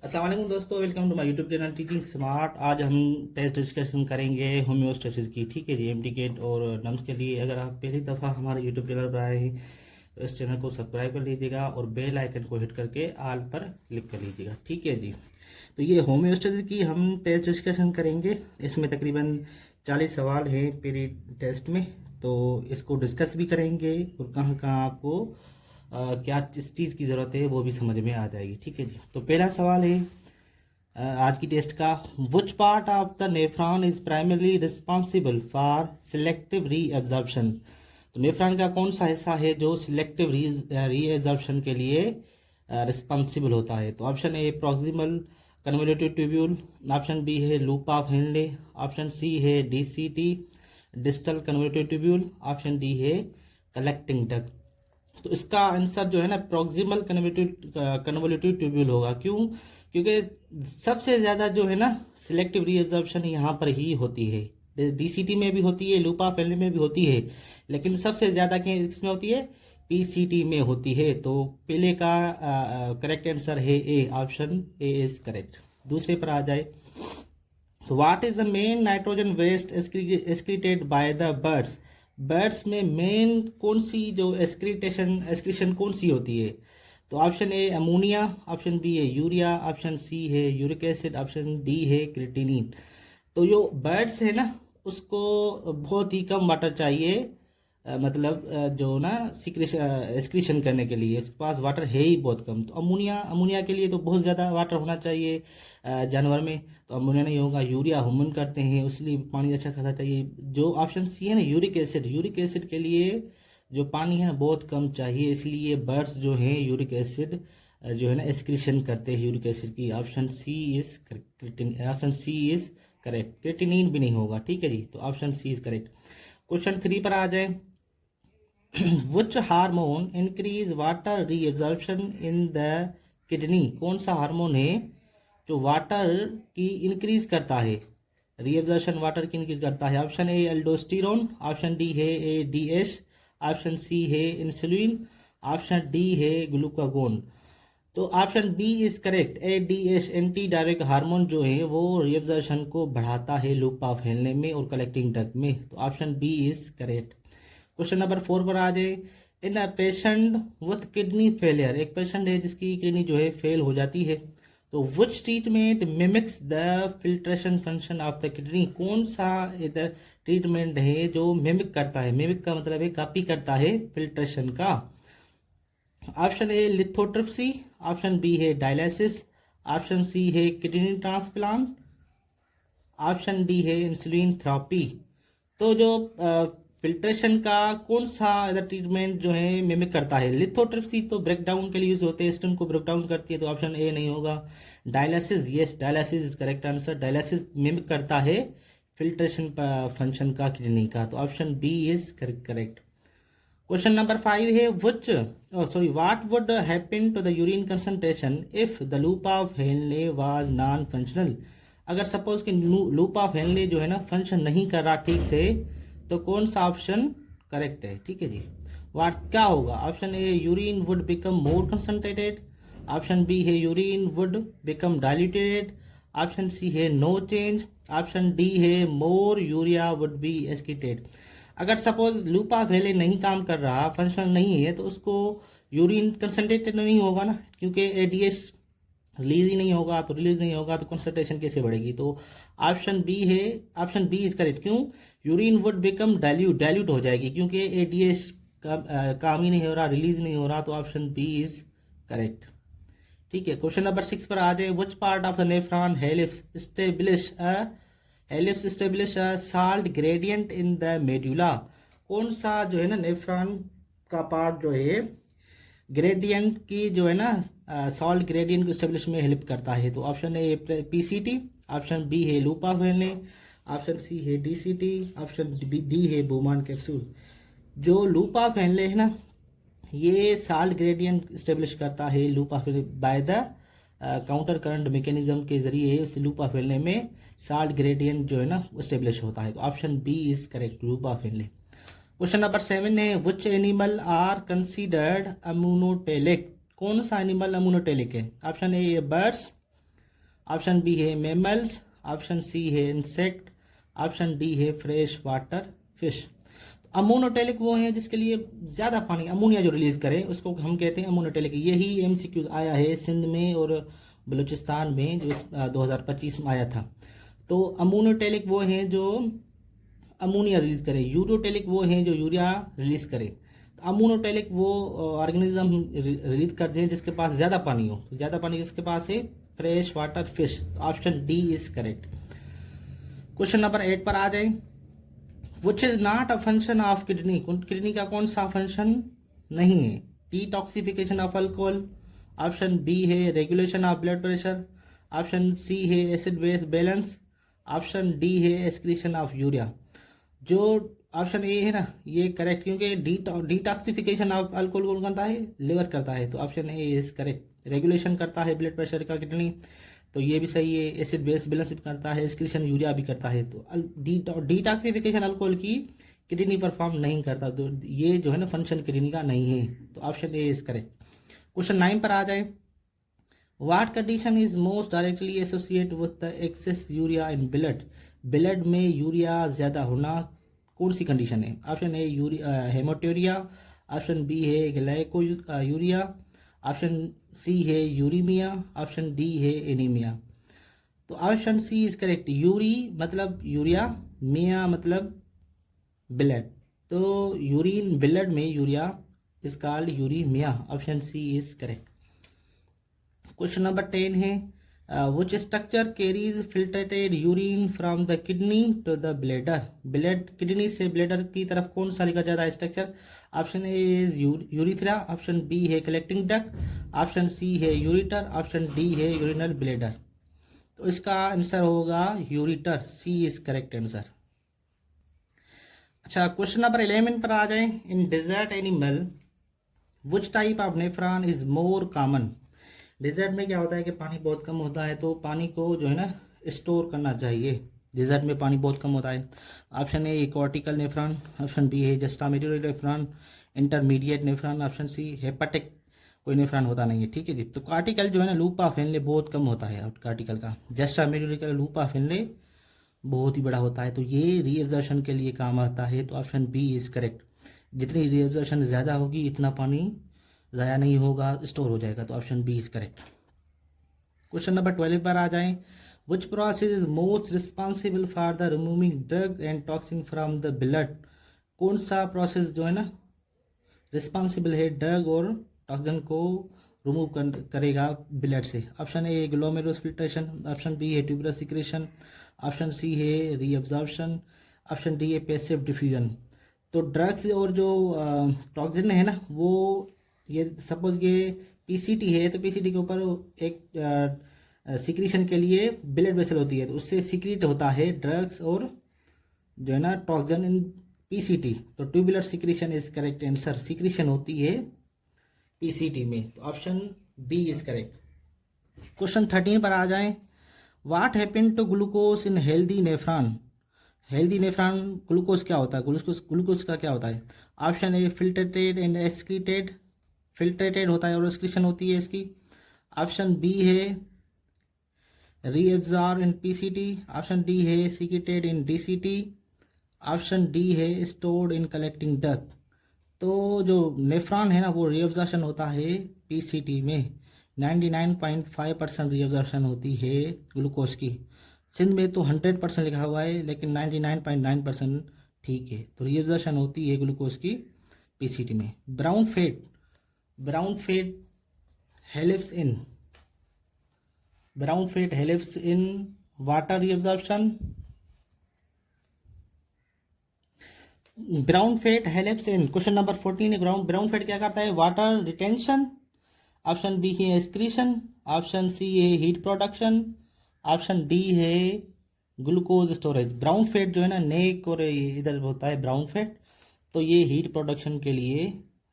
अस्सलाम वालेकुम दोस्तों, welcome to my YouTube channel teaching smart. आज हम टेस्ट डिस्कशन करेंगे होम्योस्टेसिस की। ठीक है जी, एमटीकेट और नम्स के लिए। अगर आप पहली दफ़ा हमारे यूट्यूब चैनल पर आए हैं तो इस चैनल को सब्सक्राइब कर लीजिएगा और बेल आइकन को हिट करके आल पर क्लिक कर लीजिएगा। ठीक है जी, तो ये होम्योस्टेसिस की हम टेस्ट डिस्कशन करेंगे। इसमें तकरीबन 40 सवाल हैं प्री टेस्ट में, तो इसको डिस्कस भी करेंगे और कहाँ कहाँ आपको क्या किस चीज़ की ज़रूरत है वो भी समझ में आ जाएगी। ठीक है जी, तो पहला सवाल है आज की टेस्ट का। विच part of the nephron is primarily responsible for selective री एब्जॉर्प्शन। तो नेफ्रॉन का कौन सा हिस्सा है जो सिलेक्टिव री एब्जॉर्प्शन के लिए रिस्पॉन्सिबल होता है? तो option A proximal convoluted tubule, option B है loop of Henle, option C है DCT distal convoluted tubule, option D है कलेक्टिंग डक्ट। तो इसका आंसर जो है ना प्रॉक्सिमल कन्वोल्यूटिव ट्यूब्यूल होगा। क्यों? क्योंकि सबसे ज़्यादा जो है ना सिलेक्टिव रीअब्जॉर्प्शन यहाँ पर ही होती है। डीसीटी में भी होती है, लूप ऑफ हेनले में भी होती है, लेकिन सबसे ज़्यादा किसमें होती है? पीसीटी में होती है। तो पहले का करेक्ट आंसर है A, option A is correct. दूसरे पर आ जाए तो what is the main nitrogen waste excreted by the birds. Birds में मेन कौन सी जो एक्सक्रीशन कौन सी होती है? तो option A ammonia, option B है यूरिया, ऑप्शन सी है यूरिक एसिड, ऑप्शन डी है क्रिएटिनिन। तो जो बर्ड्स है ना उसको बहुत ही कम वाटर चाहिए, मतलब जो ना एक्सक्रीशन करने के लिए उसके पास वाटर है ही बहुत कम। तो अमोनिया के लिए तो बहुत ज़्यादा वाटर होना चाहिए जानवर में, तो अमोनिया नहीं होगा। यूरिया ह्यूमन करते हैं उसलिए पानी अच्छा खासा चाहिए। जो ऑप्शन सी है ना यूरिक एसिड के लिए जो पानी है ना बहुत कम चाहिए, इसलिए बर्ड्स जो हैं यूरिक एसिड जो है ना एक्सक्रीशन करते हैं यूरिक एसिड की। Option C is correct. Creatinine भी नहीं होगा। ठीक है जी, तो option C is correct. Question 3 पर आ जाए। Which hormone increase water reabsorption in the kidney. कौन सा हार्मोन है जो वाटर की इंक्रीज करता है, रीअब्जॉर्प्शन वाटर की इंक्रीज करता है? Option A aldosterone, option D है ए डीएच, ऑप्शन सी है इंसुलिन, ऑप्शन डी है ग्लूकागोन। तो option B is correct. ADH anti diuretic hormone जो है वो रीअब्जॉर्प्शन को बढ़ाता है लूप ऑफ हेनले में और कलेक्टिंग डक्ट में। तो option B is correct. Question number 4 पर आ जाए। In a patient with kidney failure, एक पेशेंट है जिसकी किडनी जो है फेल हो जाती है, तो विच treatment mimics the filtration function of the kidney. कौन सा इधर ट्रीटमेंट है जो मिमिक करता है? मिमिक का मतलब है कॉपी करता है फिल्ट्रेशन का। Option A lithotripsy, option B है डायलिसिस, ऑप्शन सी है किडनी ट्रांसप्लांट, ऑप्शन डी है इंसुलिन थेरेपी। तो जो फिल्ट्रेशन का कौन सा ट्रीटमेंट जो है मिमिक करता है? लिथोट्रिप्सी तो ब्रेक डाउन के लिए यूज होते हैं, स्टोन को ब्रेक डाउन करती है, तो ऑप्शन ए नहीं होगा। Dialysis, yes dialysis is correct answer. Dialysis mimic करता है फिल्ट्रेशन फंक्शन का किडनी का, तो option B is correct. Question number 5 है what would happen to the urine concentration if the loop of Henle was non functional. अगर suppose कि loop of Henle जो है ना फंक्शन नहीं कर रहा ठीक से, तो कौन सा ऑप्शन करेक्ट है? ठीक है जी, वाट क्या होगा? Option A urine would become more concentrated, option B है urine would become diluted, option C है नो चेंज, ऑप्शन डी है more urea would be excreted. अगर सपोज लूप ऑफ हेनले नहीं काम कर रहा, फंक्शनल नहीं है, तो उसको यूरिन कंसंट्रेटेड नहीं होगा ना, क्योंकि एडीएच रिलीज ही नहीं होगा, तो रिलीज नहीं होगा तो कंसंट्रेशन कैसे बढ़ेगी? तो ऑप्शन बी है, ऑप्शन बी इज करेक्ट। क्यों? यूरिन वुड बिकम डाइल्यूट हो जाएगी, क्योंकि एडीएच काम ही नहीं हो रहा, रिलीज नहीं हो रहा, तो ऑप्शन बी इज करेक्ट। ठीक है, क्वेश्चन नंबर 6 पर आ जाए। Which part of the nephron helps establish a salt gradient in the medulla. कौन सा जो है ना नेफ्रॉन का पार्ट जो है ग्रेडियंट की जो है ना सॉल्ट ग्रेडियंट को स्टेब्लिश में हेल्प करता है? तो option A PCT, option B है loop of Henle, option C है डीसीटी, ऑप्शन डी है बोमान कैप्सूल। जो लूप ऑफ हेनले है ना ये साल्ट ग्रेडियंट स्टेब्लिश करता है loop of by the counter current mechanism के जरिए उस लूप ऑफ हेनले में साल्ट ग्रेडियंट जो है ना स्टेब्लिश होता है। तो option B is correct, loop of Henle. Question number 7 है which animal are considered ammonotelic. कौन सा एनिमल अम्यूनोटेलिक है? Option A birds, option B है मैमल्स, ऑप्शन सी है इंसेक्ट, ऑप्शन डी है फ्रेश वाटर फिश। अमोनोटेलिक वो है जिसके लिए ज़्यादा पानी अमोनिया जो रिलीज़ करे उसको हम कहते हैं अमोनोटेलिक। यही एमसीक्यू आया है सिंध में और बलूचिस्तान में जो 2025 में आया था। तो अमोनोटेलिक वो हैं जो अमोनिया रिलीज़ करे, यूरोटेलिक वो हैं जो यूरिया रिलीज़ करे। तो अमोनोटेलिक वो ऑर्गेनिज्म रिलीज करते हैं जिसके पास ज़्यादा पानी हो। ज़्यादा पानी किसके पास है? Fresh water fish. तो option D is correct. Question number 8 पर आ जाए। Which is not a function of kidney, kidney का कौन सा फंक्शन नहीं है? Detoxification of alcohol, option B है regulation of blood pressure, option C है acid base balance, option D है एक्सक्रीशन ऑफ यूरिया। जो ऑप्शन ए है ना ये करेक्ट, क्योंकि डिटॉक्सिफिकेशन ऑफ अल्कोहल कौन करता है? लिवर करता है। तो option A is correct. Regulation करता है ब्लड प्रेशर का किडनी, तो ये भी सही है। एसिड बेस बैलेंस भी करता है, एक्सक्रीशन यूरिया भी करता है। तो डिटॉक्सिफिकेशन अल्कोहल की किडनी परफॉर्म नहीं करता, तो ये जो है ना फंक्शन किडनी का नहीं है। तो option A is correct. Question 9 पर आ जाए। What condition is most directly associate with the excess urea in blood, blood में यूरिया ज़्यादा होना कौन सी कंडीशन है? Option A haematuria, option B है ग्लाइको यूरिया, ऑप्शन सी है यूरीमिया, ऑप्शन डी है एनीमिया। तो ऑप्शन सी इज करेक्ट। यूरी मतलब यूरिया, मिया मतलब ब्लड। तो यूरिन ब्लड में urea is called uraemia. Option C is correct. Question number 10 है। Which structure carries filtered urine from the kidney to the bladder, blood kidney से bladder की तरफ कौन सा लेकर जाता है structure? Option A is urethra, option B है कलेक्टिंग डक्ट, ऑप्शन सी है यूरिटर, ऑप्शन डी है यूरिनल ब्लैडर। तो इसका आंसर होगा ureter, C is correct answer. अच्छा, क्वेश्चन नंबर 11 पर आ जाए। In desert animal which type of nephron is more common, desert में क्या होता है कि पानी बहुत कम होता है, तो पानी को जो है ना स्टोर करना चाहिए। डेजर्ट में पानी बहुत कम होता है। Option A cortical nephron, option B है juxtamedullary nephron, intermediate nephron, option C hepatic कोई नेफ्रॉन होता नहीं है। ठीक है जी। तो कॉर्टिकल जो है ना लूप ऑफ हेनले बहुत कम होता है कॉर्टिकल का, जस्टामेटरी का लूप ऑफ हेनले बहुत ही बड़ा होता है। तो ये रीएब्जॉर्प्शन के लिए काम आता है। तो ऑप्शन बी इज करेक्ट। जितनी रीएब्जॉर्प्शन ज़्यादा होगी इतना पानी ज़ाया नहीं होगा, स्टोर हो जाएगा। तो option B is correct. Question number 12 पर आ जाएं। Which process is most responsible for the removing drug and toxin from the blood, कौन सा प्रोसेस जो है ना रिस्पॉन्सिबल है ड्रग और टॉक्सिन को रिमूव करेगा ब्लड से? Option A glomerulus filtration, option B है ट्यूबुलर सिक्रेशन, ऑप्शन सी है रीअब्जॉर्प्शन, ऑप्शन डी है पैसिव डिफ्यूजन। तो ड्रग्स और जो टॉक्सिन है ना वो ये सपोज ये पीसीटी है, तो पीसीटी के ऊपर एक सिक्रीशन के लिए ब्लड वेसल होती है, तो उससे सिक्रीट होता है ड्रग्स और जो है ना टॉक्सिन इन पीसीटी। तो tubular secretion is correct answer. Secretion होती है पीसीटी में। तो option B is correct. Question 13 पर आ जाएं। What happened to glucose in healthy nephron, healthy nephron glucose क्या होता है? ग्लूकोज का क्या होता है? Option A filtrated and excreted, filtrated होता है और एक्सक्रीशन होती है इसकी। ऑप्शन बी है reabsorb in PCT, option D है सीक्रेटेड इन डीसीटी, ऑप्शन डी है स्टोर्ड इन कलेक्टिंग डक्ट। तो जो नेफ्रॉन है ना वो रीएब्जॉर्प्शन होता है पीसीटी में। 99.5% रीएब्जॉर्प्शन होती है ग्लूकोज की। सिंध में तो 100% लिखा हुआ है, लेकिन 99.9% ठीक है। तो रीएब्जॉर्प्शन होती है ग्लूकोज की पीसीटी में। Brown fat helps in, brown fat helps in water reabsorption, brown fat helps in, question number 14 है, ब्राउन फैट क्या करता है? वाटर रिटेंशन, ऑप्शन बी है एक्सक्रीशन, ऑप्शन सी है हीट प्रोडक्शन, ऑप्शन डी है glucose storage. Brown fat जो है ना नेक और इधर होता है ब्राउन फैट, तो ये हीट प्रोडक्शन के लिए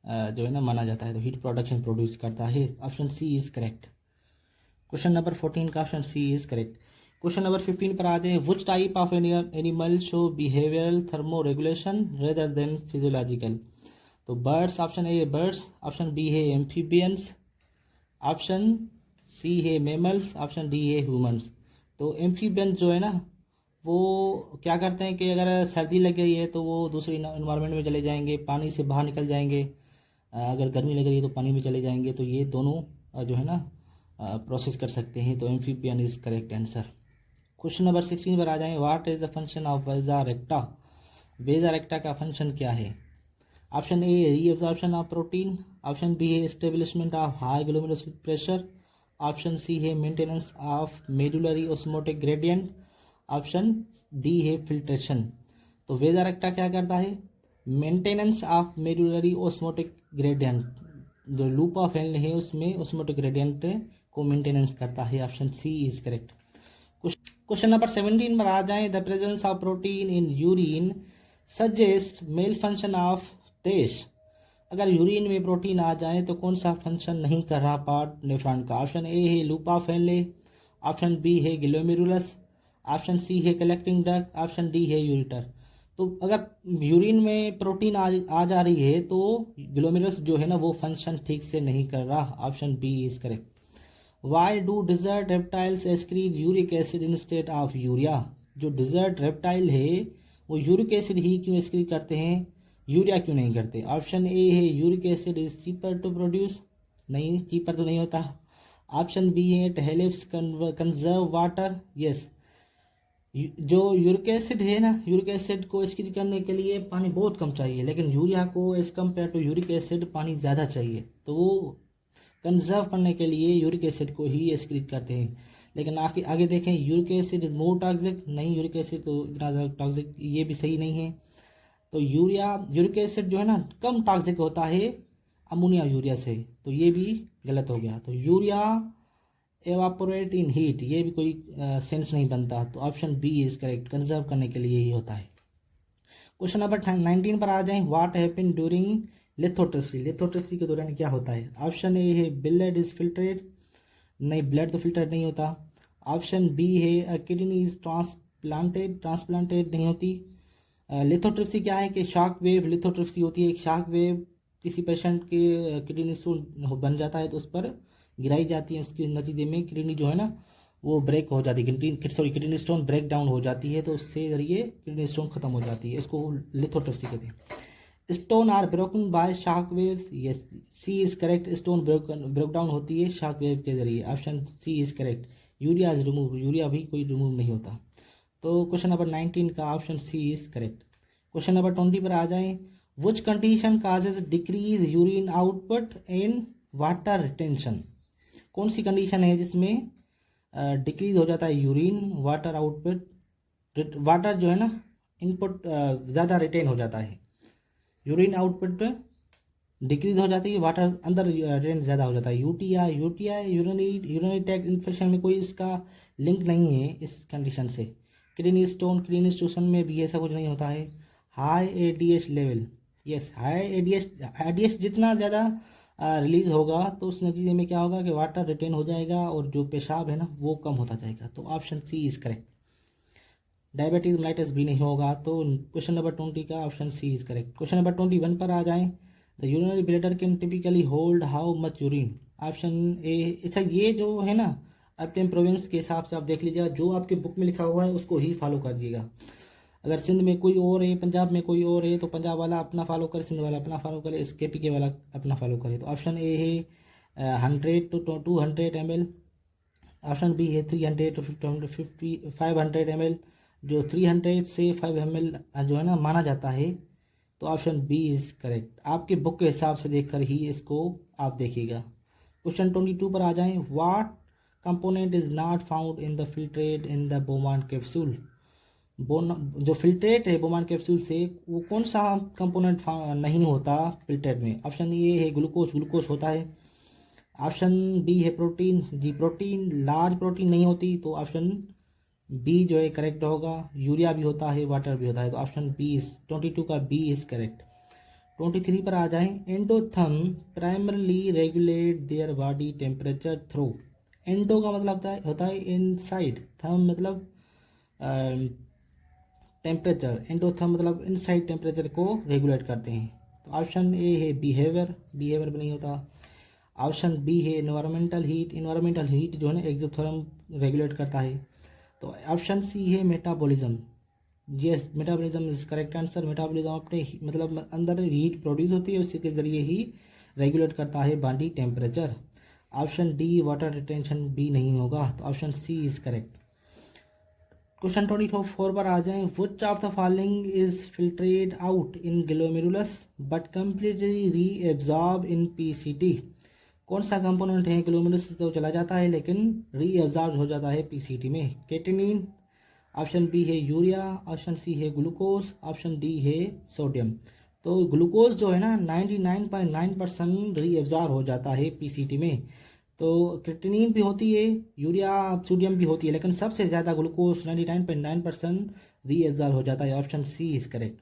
जो है ना माना जाता है। तो हीट प्रोडक्शन प्रोड्यूस करता है। Option C is correct. Question number 14 का option C is correct. Question number 15 पर आते हैं। Which type of animal show behavioral thermo regulation rather than physiological? तो birds, option A birds, option B है amphibians, option C है mammals, option D है humans. तो amphibian जो है ना वो क्या करते हैं कि अगर सर्दी लग गई है तो वो दूसरे इन्वायरमेंट में चले जाएंगे, पानी से बाहर निकल जाएंगे। अगर गर्मी लग रही है तो पानी में चले जाएंगे। तो ये दोनों जो है ना प्रोसेस कर सकते हैं। तो amphibian is correct answer. Question number 16 पर आ जाएं। What is the function of vasa recta? Vasa recta का फंक्शन क्या है? Option A reabsorption of protein, option B है establishment of high glomerular pressure, option C है maintenance of medullary osmotic gradient, option D है filtration. तो vasa recta क्या करता है? Maintenance of medullary osmotic gradient, जो लूप ऑफ हेल है उसमें ऑस्मोटिक ग्रेडियंट को मेंटेनेंस करता है। Option C is correct. Question number 17 पर आ जाएं। The presence of protein in urine suggest malfunction of तेश। अगर यूरिन में प्रोटीन आ जाए तो कौन सा फंक्शन नहीं कर रहा पार्ट नेफ्रॉन का? ऑप्शन ए है loop of Henle, option B है ग्लोमेरुलस, ऑप्शन सी है कलेक्टिंग डक्ट, ऑप्शन डी है यूरिटर। तो अगर यूरिन में प्रोटीन आ जा रही है तो ग्लोमेरुलस जो है ना वो फंक्शन ठीक से नहीं कर रहा। Option B is correct. Why do desert reptiles excrete uric acid instead of urea? जो डिजर्ट रेप्टाइल है वो यूरिक एसिड ही क्यों एक्सक्रीट करते हैं, यूरिया क्यों नहीं करते? ऑप्शन ए है uric acid is cheaper to produce, नहीं चीपर तो नहीं होता। ऑप्शन बी है it helps conserve water, yes. जो यूरिक एसिड है ना, यूरिक एसिड को एक्सक्रीट करने के लिए पानी बहुत कम चाहिए, लेकिन यूरिया को as compare to uric acid पानी ज़्यादा चाहिए। तो वो कंजर्व करने के लिए यूरिक एसिड को ही एक्सक्रीट करते हैं। लेकिन आगे आगे देखें, uric acid is more toxic, नहीं यूरिक एसिड तो इतना ज़्यादा टॉक्सिक, ये भी सही नहीं है। तो यूरिक एसिड जो है ना कम टॉक्सिक होता है अमोनिया यूरिया से, तो ये भी गलत हो गया। तो यूरिया एवापोरेट इन हीट, ये भी कोई सेंस नहीं बनता। तो option B is correct, conserve करने के लिए ही होता है। क्वेश्चन नंबर 19 पर आ जाएं। What happen during lithotripsy? Lithotripsy के दौरान क्या होता है? ऑप्शन ए है ब्लड इज फिल्ट्रेट, नहीं ब्लड तो फिल्टर नहीं होता। ऑप्शन बी है किडनी इज ट्रांसप्लांटेड, ट्रांसप्लांटेड नहीं होती। लिथोट्रिप्सी क्या है कि शॉक वेव लिथोट्रिप्सी होती है। एक शॉक वेव किसी पेशेंट के किडनी स्टोन बन जाता है तो उस पर गिराई जाती है, उसके नतीजे में किडनी जो है ना वो ब्रेक हो जाती है, किडनी स्टोन ब्रेक डाउन हो जाती है, तो उससे जरिए किडनी स्टोन खत्म हो जाती है। इसको लिथोट्रिप्सी कहते हैं। Stone are broken by shock waves, yes C is correct. Stone break down होती है शॉक वेव के जरिए। Option C is correct. Urea is remove, urea भी कोई रिमूव नहीं होता। तो क्वेश्चन नंबर 19 का option C is correct. Question number 20 पर आ जाएं। Which condition causes decrease urine output in water retention? कौन सी कंडीशन है जिसमें डिक्रीज हो जाता है यूरिन वाटर आउटपुट? वाटर जो है ना इनपुट ज़्यादा रिटेन हो जाता है, यूरिन आउटपुट डिक्रीज हो जाती है, वाटर अंदर रिटेन ज़्यादा हो जाता है। यूटीआई यूरिनरी ट्रैक्ट इन्फेक्शन में कोई इसका लिंक नहीं है इस कंडीशन से। किडनी स्टोन में भी ऐसा कुछ नहीं होता है। High ADH level, yes high ADH जितना ज़्यादा रिलीज होगा तो उस नतीजे में क्या होगा कि वाटर रिटेन हो जाएगा और जो पेशाब है ना वो कम होता जाएगा। तो option C is correct. Diabetes mellitus भी नहीं होगा। तो क्वेश्चन नंबर 20 का option C is correct. Question number 21 पर आ जाएं। The urinary bladder can typically hold how much urine? Option A, अच्छा ये जो है ना अपने प्रोविंस के हिसाब से आप देख लीजिएगा, जो आपके बुक में लिखा हुआ है उसको ही फॉलो करिएगा। अगर सिंध में कोई और है, पंजाब में कोई और है, तो पंजाब वाला अपना फॉलो करे, सिंध वाला अपना फॉलो करे, केपी के वाला अपना फॉलो करे। तो ऑप्शन ए है 100 to 200 ml, ऑप्शन बी है 300 to 500 ml, जो 300 से 5 ml जो है ना माना जाता है। तो ऑप्शन बी इज करेक्ट। आपके बुक के हिसाब से देखकर ही इसको आप देखिएगा। क्वेश्चन 22 पर आ जाएं। What component is not found in the filtrate in the Bowman capsule? जो फिल्ट्रेट है बोमान कैप्सूल से वो कौन सा कंपोनेंट नहीं होता फिल्ट्रेट में? ऑप्शन ए है ग्लूकोज होता है। ऑप्शन बी है प्रोटीन, जी प्रोटीन लार्ज प्रोटीन नहीं होती। तो ऑप्शन बी जो है करेक्ट होगा। यूरिया भी होता है, वाटर भी होता है। तो ऑप्शन बी इज 22 का बी इज करेक्ट। 23 पर आ जाएं। Endotherm primarily regulate their body temperature through? Endo का मतलब होता है इनसाइड, थम मतलब टेम्परेचर, एंडोथर्म मतलब इनसाइड टेम्परेचर को रेगुलेट करते हैं। तो ऑप्शन ए है बिहेवियर भी नहीं होता। ऑप्शन बी है इन्वायरमेंटल हीट जो है ना एक्सोथर्म रेगुलेट करता है। तो ऑप्शन सी है metabolism. Yes, metabolism is correct answer. Metabolism अपने मतलब अंदर हीट प्रोड्यूस होती है, उसी के ज़रिए ही रेगुलेट करता है body temperature. Option D water retention बी नहीं होगा, तो option C is correct. Question 24 पर आ जाएं। Which of the following is filtrate out in glomerulus but completely reabsorb in PCT. कौन सा कंपोनेंट है ग्लोमेरुलस तो चला जाता है लेकिन रीएब्जॉर्ब हो जाता है पीसीटी में? केटिनिन, ऑप्शन बी है यूरिया, ऑप्शन सी है ग्लूकोज, ऑप्शन डी है सोडियम। तो ग्लूकोज जो है ना 99.9% रीएब्जॉर्ब हो जाता है पीसीटी में। तो क्रिएटिनिन भी होती है, यूरिया सोडियम भी होती है, लेकिन सबसे ज़्यादा ग्लूकोज 99.9% रीएब्जॉर्ब हो जाता है। Option C is correct.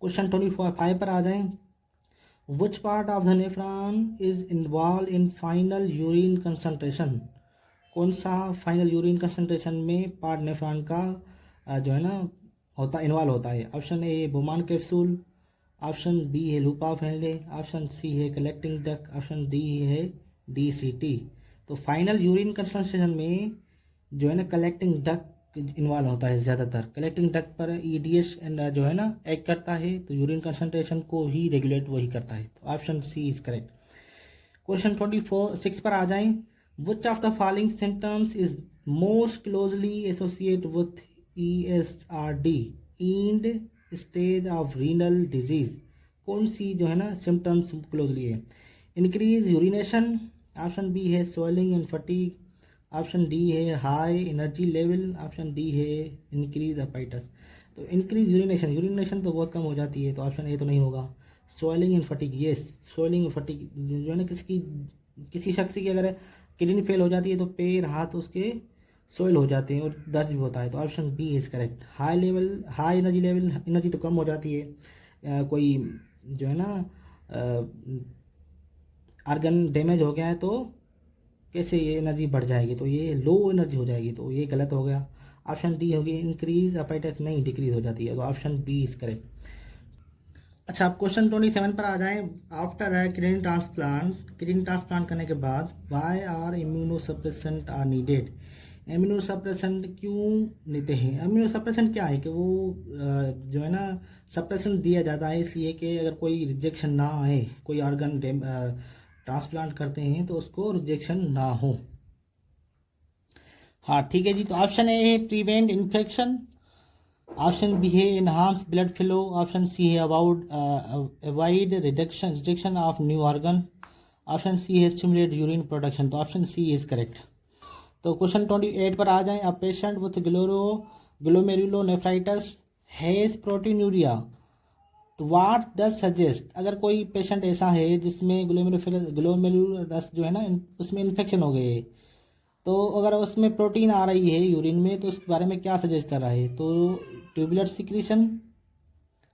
Question 25 पर आ जाएं। Which part of the nephron is involve in final urine concentration. कौन सा फाइनल यूरिन कंसंट्रेशन में पार्ट नेफ्रॉन का जो है ना इन्वॉल्व होता है? Option A Bowman capsule, option B है लूपा फैनले, ऑप्शन सी है कलेक्टिंग डक, ऑप्शन डी है डीसीटी। तो फाइनल यूरिन कंसंट्रेशन में जो है ना कलेक्टिंग डक इन्वॉल्व होता है ज़्यादातर। कलेक्टिंग डक पर ईडीएस जो है ना एक्ट करता है, तो यूरिन कंसंट्रेशन को ही रेगुलेट वही करता है। तो option C is correct. Question 24 पर आ जाएं। Which of the following symptoms is most closely associate with ESRD end stage of renal disease. कौन सी जो है ना सिम्टम्स क्लोजली है? इंक्रीज यूरिनेशन, ऑप्शन बी है swelling and fatigue, option D है high energy level, option D है increase appetites. तो इंक्रीज यूरिनेशन तो बहुत कम हो जाती है, तो ऑप्शन ए तो नहीं होगा। Swelling and fatigue, yes, swelling and fatigue जो है ना किसी शख्स की अगर किडनी फेल हो जाती है तो पैर हाथ उसके सोयल हो जाते हैं और दर्द भी होता है। तो option B is correct. High energy तो कम हो जाती है। कोई जो है ना आर्गन डैमेज हो गया है तो कैसे ये एनर्जी बढ़ जाएगी, तो ये लो एनर्जी हो जाएगी, तो ये गलत हो गया। ऑप्शन डी होगी इंक्रीज अपाइटस, नहीं डिक्रीज हो जाती है, तो ऑप्शन बी इज करेक्ट। अच्छा, आप क्वेश्चन 27 पर आ जाएं। आफ्टर किडनी ट्रांसप्लांट करने के बाद why are immunosuppressant are needed. Immunosuppressant क्यों लेते हैं? इम्यूनो सप्रेसेंट क्या है कि वो जो है ना सप्रेसेंट दिया जाता है इसलिए कि अगर कोई रिजेक्शन ना आए, कोई ऑर्गन ट्रांसप्लांट करते हैं तो उसको रिजेक्शन ना हो। हाँ ठीक है जी। तो ऑप्शन ए है प्रिवेंट इन्फेक्शन, ऑप्शन बी है enhance blood flow, option C है avoid rejection of new organ, option C है स्टिमुलेट यूरिन प्रोडक्शन। तो ऑप्शन सी इज करेक्ट। तो क्वेश्चन 28 पर आ जाएं। A patient with glomerulonephritis has proteinuria, तो वाट डज सजेस्ट। अगर कोई पेशेंट ऐसा है जिसमें ग्लोमेरुलस जो है ना उसमें इन्फेक्शन हो गई है, तो अगर उसमें प्रोटीन आ रही है यूरिन में, तो उसके बारे में क्या सजेस्ट कर रहा है? तो ट्यूबुलर सिक्रीशन,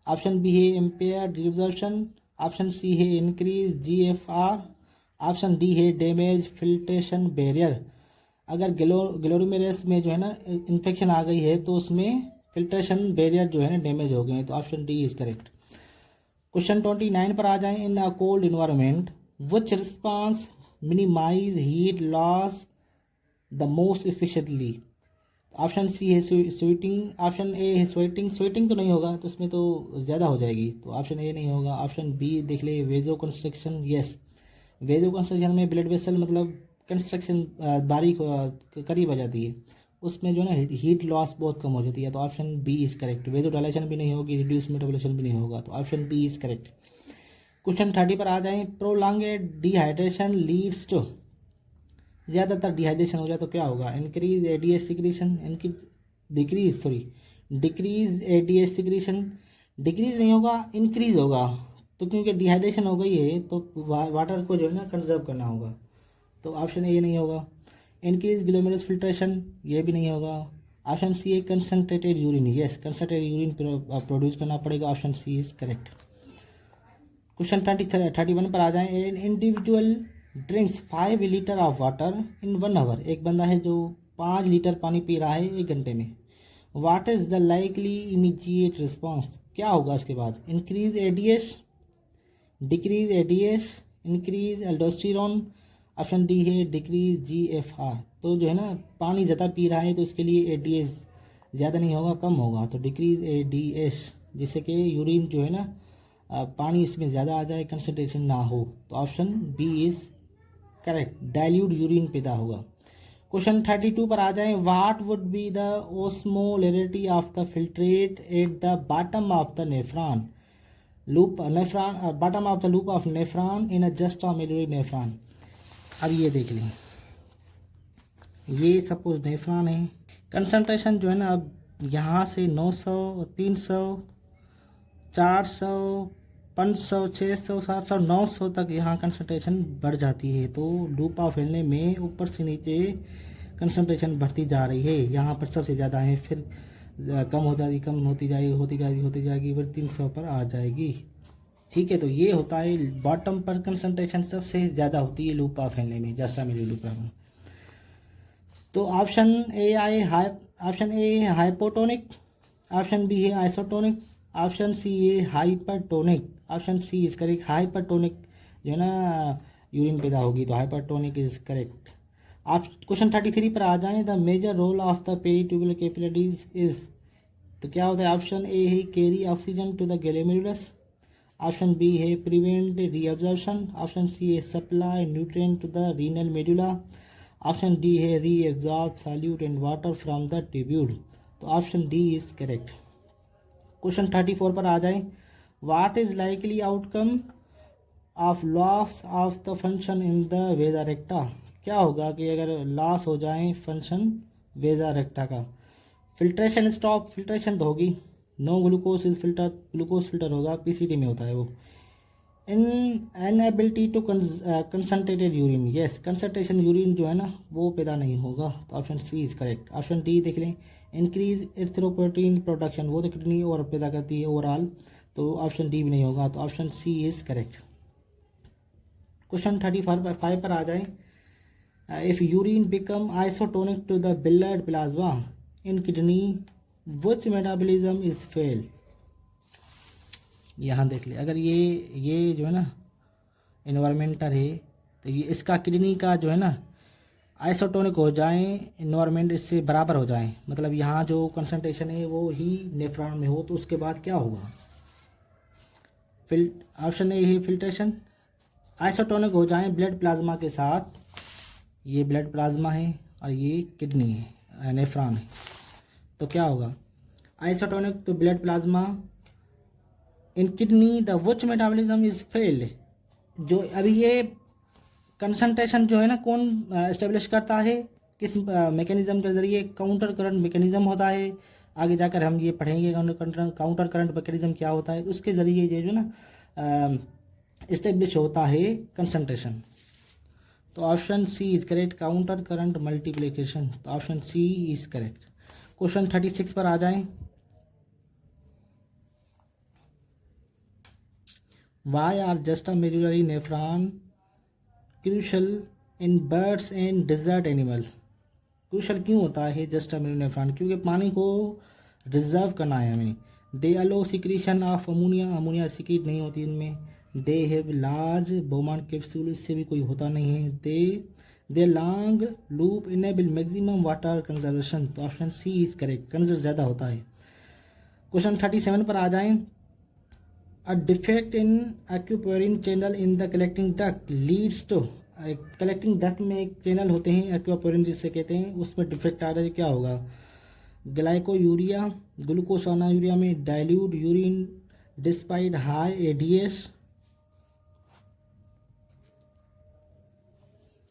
ऑप्शन बी है इम्पेयर्ड रिएब्जॉर्प्शन, ऑप्शन सी है इंक्रीज GFR, ऑप्शन डी है डैमेज फिल्ट्रेशन बैरियर। अगर ग्लोमेरुलस में जो है ना इन्फेक्शन आ गई है तो उसमें फिल्ट्रेशन बैरियर जो है ना डैमेज हो गए हैं, तो option D is correct. Question 29 पर आ जाएं। In a cold environment which response minimize heat loss the most efficiently. Option C है स्वेटिंग, ऑप्शन ए है स्वेटिंग तो नहीं होगा, तो उसमें तो ज़्यादा हो जाएगी, तो ऑप्शन ए नहीं होगा। ऑप्शन बी देख ले वेजो कंस्ट्रक्शन, यस, वेजो कंस्ट्रक्शन में ब्लड वेसल मतलब कंस्ट्रक्शन बारीक करीब आ जाती है, उसमें जो है ना हीट लॉस बहुत कम हो जाती है, तो option B is correct. Vasodilation भी नहीं होगी, रिड्यूस मेटाबॉलिज्म भी नहीं होगा, तो option B is correct. Question 30 पर आ जाएं। प्रोलॉन्गेड डिहाइड्रेशन लीड्स टू, ज़्यादातर डिहाइड्रेशन हो जाए तो क्या होगा? Increase ADH secretion, decrease ADH secretion, decrease नहीं होगा, इंक्रीज होगा, तो क्योंकि डिहाइड्रेशन हो गई है तो वाटर को जो है ना कंजर्व करना होगा, तो ऑप्शन ए नहीं होगा। इंक्रीज ग्लोमेरुलस फिल्ट्रेशन, ये भी नहीं होगा। ऑप्शन सी है concentrated urine, yes, concentrated urine produce करना पड़ेगा, option C is correct. Question 31 पर आ जाएं। An individual drinks 5 litre of water in 1 hour, एक बंदा है जो 5 लीटर पानी पी रहा है 1 घंटे में। What is the likely immediate response, क्या होगा उसके बाद? Increase ADS, decrease ADS, increase aldosterone, option D है डिक्रीज GFR। तो जो है ना पानी ज़्यादा पी रहा है तो उसके लिए ADH ज़्यादा नहीं होगा, कम होगा, तो डिक्रीज ADH, जिससे कि यूरिन जो है ना पानी इसमें ज़्यादा आ जाए, कंसनट्रेशन ना हो। तो option B is correct, dilute urine पैदा होगा। क्वेश्चन 32 पर आ जाए, what would be the osmolarity of the filtrate at the bottom of the nephron loop, nephron bottom of the loop of nephron in a जस्ट्रामेलुलरी nephron. अब ये देख लें, ये सपोज नेफ्रॉन है, कंसंट्रेशन जो है ना अब यहाँ से 900, 300, 400, 500, 600, 700, 900 तक यहाँ कंसंट्रेशन बढ़ जाती है। तो लूप ऑफ फैलने में ऊपर से नीचे कंसंट्रेशन बढ़ती जा रही है, यहाँ पर सबसे ज़्यादा है, फिर कम हो जाएगी, कम होती जाएगी, फिर 300 पर आ जाएगी। ठीक है, तो ये होता है बॉटम पर कंसंट्रेशन सबसे ज़्यादा होती है लूप ऑफ फैलने में, जस्ट्रामेलुलरी लूप ऑफ। तो ऑप्शन ए है हाइपोटोनिक, ऑप्शन बी है आइसोटोनिक, ऑप्शन सी है hypertonic. Option C is correct, hypertonic जो है ना यूरिन पैदा होगी, तो हाइपरटोनिक इज करेक्ट। आप क्वेश्चन 33 पर आ जाएं, the major role of the peritubular capillaries is, तो क्या होता है? ऑप्शन ए है carry oxygen to the glomerulus, option B है प्रिवेंट रीअब्जॉर्प्शन, ऑप्शन सी है supply nutrient to the renal medulla, option D है reabsorb solute and water from the tubule. तो option D is correct. Question 34 पर आ जाए, what is likely outcome of loss of the function in the vasa recta. क्या होगा कि अगर loss हो जाए फंक्शन वेजा रेक्टा का? फिल्ट्रेशन स्टॉप, फिल्ट्रेशन तो होगी, no glucose is filter, glucose filter होगा, PCT में होता है वो। Inability to concentrated urine, yes concentration urine जो है ना वो पैदा नहीं होगा, तो option C is correct. Option D देख लें, इंक्रीज एरिथ्रोपोइटिन प्रोडक्शन, वो तो किडनी और पैदा करती है ओवरऑल, तो ऑप्शन डी भी नहीं होगा, तो option C is correct. Question 35 पर आ जाए, if urine become isotonic to the blood plasma in kidney which metabolism is fail. यहाँ देख ले, अगर ये जो है ना इन्वायरमेंटल है, तो ये इसका किडनी का जो है ना आइसोटोनिक हो जाए, इन्वायरमेंट इससे बराबर हो जाए, मतलब यहाँ जो कंसंट्रेशन है वो ही नेफ्रॉन में हो, तो उसके बाद क्या होगा? ऑप्शन ए है फिल्ट्रेशन, आइसोटोनिक हो जाए ब्लड प्लाज्मा के साथ, ये ब्लड प्लाज्मा है और ये किडनी है, नेफ्रॉन है, तो क्या होगा? आइसोटोनिक तो blood plasma in kidney the which metabolism is failed. जो अभी ये कंसंट्रेशन जो है ना कौन एस्टेब्लिश करता है, किस मैकेनिज्म के जरिए? काउंटर करंट मैकेनिज्म होता है, आगे जाकर हम ये पढ़ेंगे काउंटर करंट मैकेनिज्म क्या होता है, उसके ज़रिए ये जो ना इस्टेब्लिश होता है कंसंट्रेशन। तो option C is correct, counter current multiplication, तो option C is correct. Question 36 पर आ जाएं, why are juxtamedullary nephron crucial in birds and desert animals. Crucial क्यों होता है जस्ट्रामेडुलरी नेफ्रॉन? क्योंकि पानी को रिजर्व करना है हमें। They allow secretion of ammonia, ammonia secrete नहीं होती इनमें। They have large Bowman capsule, इससे भी कोई होता नहीं है। They long loop enable maximum water conservation, तो option C is correct, conserve ज़्यादा होता है। क्वेश्चन 37 पर आ जाएं, a defect in aquaporin channel in the collecting duct leads to, collecting duct में एक चैनल होते हैं एक्वापोरिन जिससे कहते हैं, उसमें डिफेक्ट आ जाए, क्या होगा? ग्लाइकोयूरिया, ग्लूकोसोनायूरिया में dilute urine despite high ADH।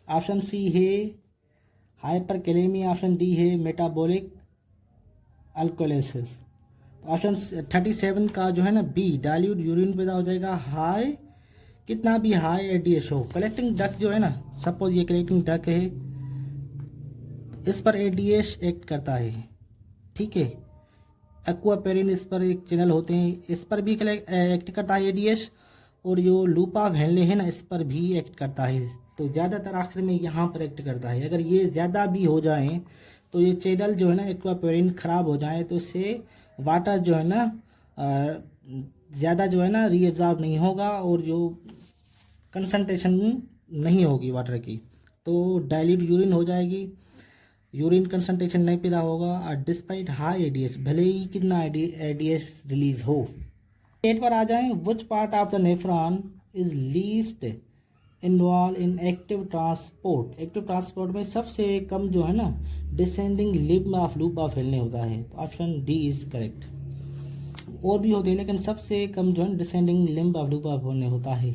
Option C है हाइपरकैलेमिया, ऑप्शन डी है मेटाबॉलिक अल्कोलिसिस। ऑप्शन 37 का जो है ना बी, डाइल्यूट यूरिन पैदा हो जाएगा हाई, कितना भी हाई ADH हो। कलेक्टिंग डक्ट जो है ना, सपोज ये कलेक्टिंग डक्ट है, इस पर ADH एक्ट करता है, ठीक है। एक्वापेरिन इस पर एक चैनल होते हैं, इस पर भी एक्ट करता है ADH, और जो लूपा वैनले है ना इस पर भी एक्ट करता है, तो ज़्यादातर आखिर में यहाँ पर एक्ट करता है। अगर ये ज़्यादा भी हो जाए तो ये चैनल जो है ना एक्वापेरिन ख़राब हो जाए, तो इससे वाटर जो है ना ज़्यादा जो है ना रीअब्जॉर्ब नहीं होगा, और जो कंसनट्रेशन नहीं होगी वाटर की, तो डाइल्यूट यूरिन हो जाएगी, यूरिन कंसनट्रेशन नहीं पैदा होगा। और डिस्पाइट हाई एडीएच, भले ही कितना एडीएच रिलीज हो। 8 पर आ जाएं, which part of the nephron is least involve in active transport. Active transport में सबसे कम जो है ना descending limb of loop of हेलने होता है, तो ऑप्शन डी इज करेक्ट। और भी होते हैं लेकिन सबसे कम जो है descending limb of loop of हेलने होता है।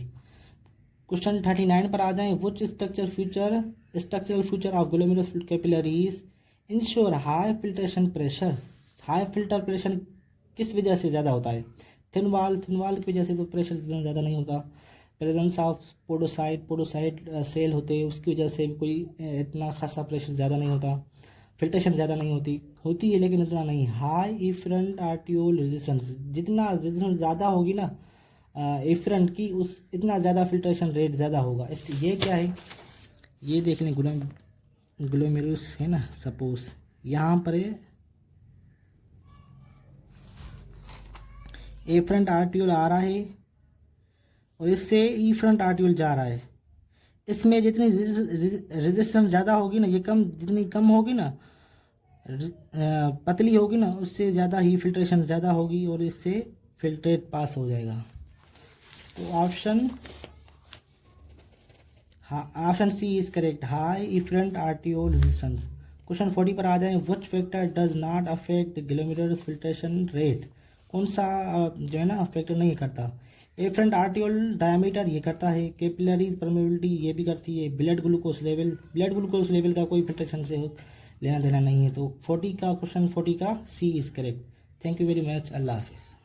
क्वेश्चन 39 पर आ जाएं, which structural feature of glomerulus capillaries ensure high filtration pressure. High filter pressure किस वजह से ज़्यादा होता है? थिन वाल की वजह से तो प्रेशर इतना ज़्यादा नहीं होता। प्रेजेंस ऑफ पोडोसाइट सेल होते हैं, उसकी वजह से भी कोई इतना खासा प्रेशर ज़्यादा नहीं होता, फिल्ट्रेशन ज़्यादा नहीं होती है लेकिन इतना नहीं। हाई इफरेंट आर्टियोल रेजिस्टेंस, जितना रेजिस्टेंस ज़्यादा होगी ना इफरेंट की, उस इतना ज़्यादा फिल्ट्रेशन रेट ज़्यादा होगा। ये क्या है, ये देख लें, ग्लोमेरुलस है ना, सपोज यहाँ पर है एफरंट आर्टियोल आ रहा है और इससे ई फ्रंट आर्टियोल जा रहा है। इसमें जितनी रेजिस्टेंस ज़्यादा होगी ना, ये जितनी कम होगी ना, पतली होगी ना, उससे ज़्यादा ही फिल्ट्रेशन ज़्यादा होगी और इससे फिल्ट्रेट पास हो जाएगा। तो option C is correct, high efferent arteriole resistance. Question 40 पर आ जाएं, which factor does not affect glomerulus filtration rate. कौन सा जो है ना फैक्टर नहीं करता? एफरेंट आर्टियोल डायमीटर ये करता है, कैपिलरी परमेबिलिटी ये भी करती है, ब्लड ग्लूकोज लेवल का कोई फिल्ट्रेशन से लेना देना नहीं है। तो 40 का C is correct. Thank you very much, Allah हाफिज़।